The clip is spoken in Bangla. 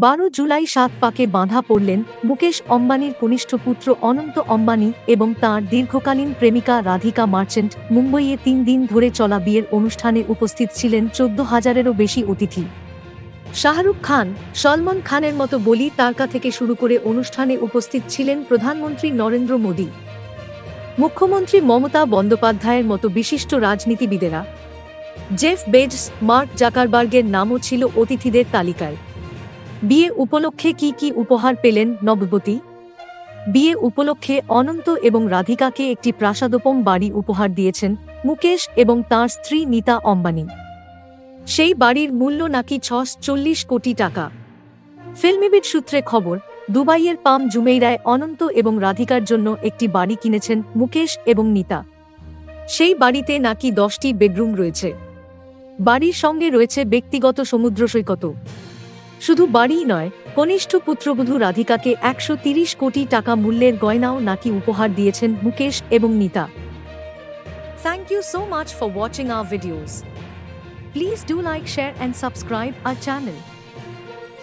12 জুলাই 7 পাকে বাঁধা পড়লেন মুকেশ অম্বানির কনিষ্ঠ পুত্র অনন্ত অম্বানি এবং তাঁর দীর্ঘকালীন প্রেমিকা রাধিকা মার্চেন্ট। মুম্বইয়ে 3 দিন ধরে চলা বিয়ের অনুষ্ঠানে উপস্থিত ছিলেন 14,000-এরও বেশি অতিথি। শাহরুখ খান, সলমন খানের মতো বলি তারকা থেকে শুরু করে অনুষ্ঠানে উপস্থিত ছিলেন প্রধানমন্ত্রী নরেন্দ্র মোদী, মুখ্যমন্ত্রী মমতা বন্দ্যোপাধ্যায়ের মতো বিশিষ্ট রাজনীতিবিদেরা। জেফ বেজস, মার্ক জাকারবার্গের নামও ছিল অতিথিদের তালিকায়। বিয়ে উপলক্ষে কি উপহার পেলেন নববতী? বিয়ে উপলক্ষে অনন্ত এবং রাধিকাকে একটি প্রাসাদোপম বাড়ি উপহার দিয়েছেন মুকেশ এবং তাঁর স্ত্রী নীতা অম্বানি। সেই বাড়ির মূল্য নাকি 46 কোটি টাকা। ফিল্মিবিট সূত্রে খবর, দুবাইয়ের পাম জুমেইরায় অনন্ত এবং রাধিকার জন্য একটি বাড়ি কিনেছেন মুকেশ এবং নীতা। সেই বাড়িতে নাকি 10টি বেডরুম রয়েছে। বাড়ির সঙ্গে রয়েছে ব্যক্তিগত সমুদ্র সৈকতও। শুধু বাড়িই নয়, কনিষ্ঠ পুত্রবধূ রাধিকাকে 130 কোটি টাকা মূল্যের গয়নাও নাকি উপহার দিয়েছেন মুকেশ এবং Nita. Thank you so much for watching our videos. Please do like, share and subscribe our channel.